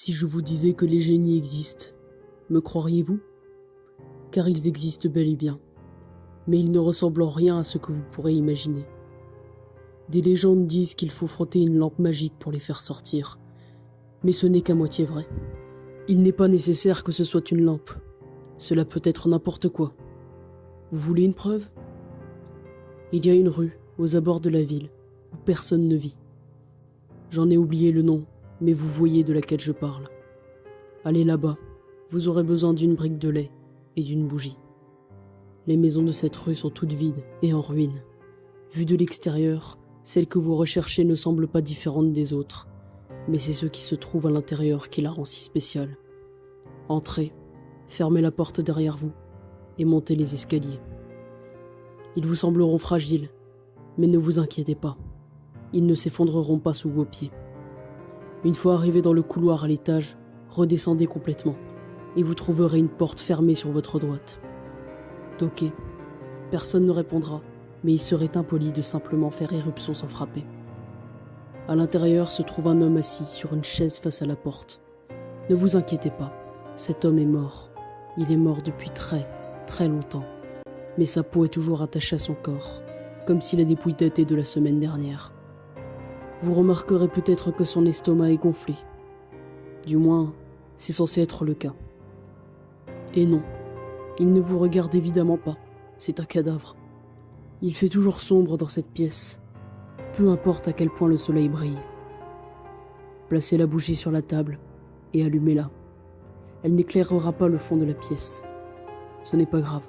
Si je vous disais que les génies existent, me croiriez-vous? Car ils existent bel et bien, mais ils ne ressemblent en rien à ce que vous pourrez imaginer. Des légendes disent qu'il faut frotter une lampe magique pour les faire sortir, mais ce n'est qu'à moitié vrai. Il n'est pas nécessaire que ce soit une lampe, cela peut être n'importe quoi. Vous voulez une preuve? Il y a une rue, aux abords de la ville, où personne ne vit. J'en ai oublié le nom, mais vous voyez de laquelle je parle. Allez là-bas, vous aurez besoin d'une brique de lait et d'une bougie. Les maisons de cette rue sont toutes vides et en ruine. Vues de l'extérieur, celle que vous recherchez ne semble pas différente des autres, mais c'est ce qui se trouve à l'intérieur qui la rend si spéciale. Entrez, fermez la porte derrière vous et montez les escaliers. Ils vous sembleront fragiles, mais ne vous inquiétez pas, ils ne s'effondreront pas sous vos pieds. Une fois arrivé dans le couloir à l'étage, redescendez complètement et vous trouverez une porte fermée sur votre droite. Toquez. Personne ne répondra, mais il serait impoli de simplement faire irruption sans frapper. À l'intérieur se trouve un homme assis sur une chaise face à la porte. Ne vous inquiétez pas, cet homme est mort. Il est mort depuis très, très longtemps. Mais sa peau est toujours attachée à son corps, comme si la dépouille datait de la semaine dernière. Vous remarquerez peut-être que son estomac est gonflé. Du moins, c'est censé être le cas. Et non, il ne vous regarde évidemment pas, c'est un cadavre. Il fait toujours sombre dans cette pièce, peu importe à quel point le soleil brille. Placez la bougie sur la table et allumez-la. Elle n'éclairera pas le fond de la pièce. Ce n'est pas grave,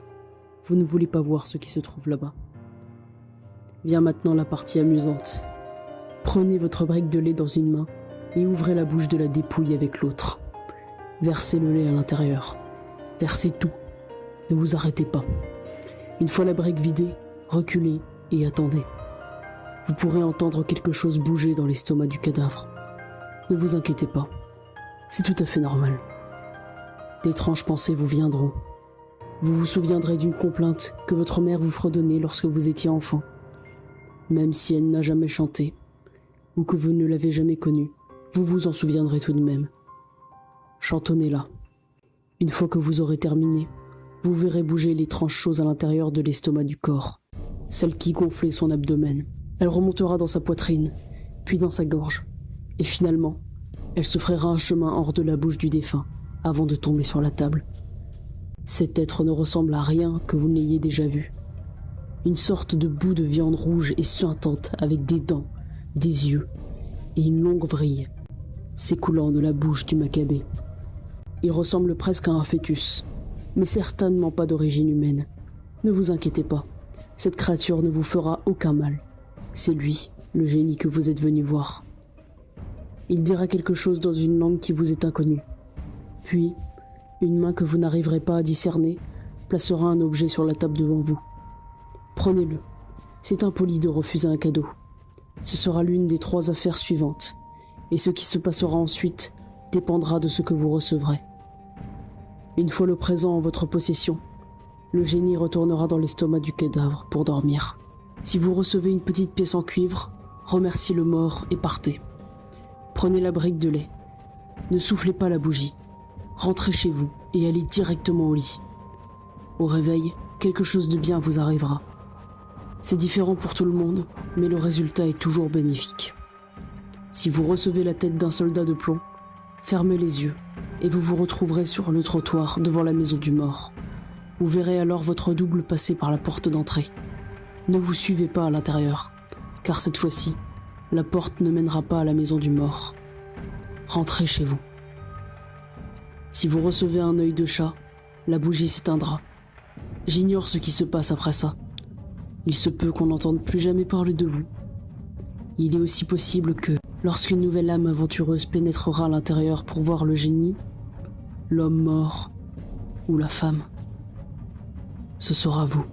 vous ne voulez pas voir ce qui se trouve là-bas. Vient maintenant la partie amusante. Prenez votre brique de lait dans une main et ouvrez la bouche de la dépouille avec l'autre. Versez le lait à l'intérieur. Versez tout. Ne vous arrêtez pas. Une fois la brique vidée, reculez et attendez. Vous pourrez entendre quelque chose bouger dans l'estomac du cadavre. Ne vous inquiétez pas. C'est tout à fait normal. D'étranges pensées vous viendront. Vous vous souviendrez d'une complainte que votre mère vous fredonnait lorsque vous étiez enfant. Même si elle n'a jamais chanté, ou que vous ne l'avez jamais connue, vous vous en souviendrez tout de même. Chantonnez-la. Une fois que vous aurez terminé, vous verrez bouger l'étrange chose à l'intérieur de l'estomac du corps, celle qui gonflait son abdomen. Elle remontera dans sa poitrine, puis dans sa gorge, et finalement, elle se frayera un chemin hors de la bouche du défunt, avant de tomber sur la table. Cet être ne ressemble à rien que vous n'ayez déjà vu. Une sorte de bout de viande rouge et suintante avec des dents, des yeux et une longue vrille s'écoulant de la bouche du Maccabée. Il ressemble presque à un fœtus, mais certainement pas d'origine humaine. Ne vous inquiétez pas, cette créature ne vous fera aucun mal. C'est lui, le génie que vous êtes venu voir. Il dira quelque chose dans une langue qui vous est inconnue. Puis, une main que vous n'arriverez pas à discerner placera un objet sur la table devant vous. Prenez-le. C'est impoli de refuser un cadeau. Ce sera l'une des 3 affaires suivantes, et ce qui se passera ensuite dépendra de ce que vous recevrez. Une fois le présent en votre possession, le génie retournera dans l'estomac du cadavre pour dormir. Si vous recevez une petite pièce en cuivre, remerciez le mort et partez. Prenez la brique de lait. Ne soufflez pas la bougie. Rentrez chez vous et allez directement au lit. Au réveil, quelque chose de bien vous arrivera. C'est différent pour tout le monde, mais le résultat est toujours bénéfique. Si vous recevez la tête d'un soldat de plomb, fermez les yeux et vous vous retrouverez sur le trottoir devant la maison du mort. Vous verrez alors votre double passer par la porte d'entrée. Ne vous suivez pas à l'intérieur, car cette fois-ci, la porte ne mènera pas à la maison du mort. Rentrez chez vous. Si vous recevez un œil de chat, la bougie s'éteindra. J'ignore ce qui se passe après ça. Il se peut qu'on n'entende plus jamais parler de vous. Il est aussi possible que, lorsqu'une nouvelle âme aventureuse pénétrera à l'intérieur pour voir le génie, l'homme mort ou la femme, ce sera vous.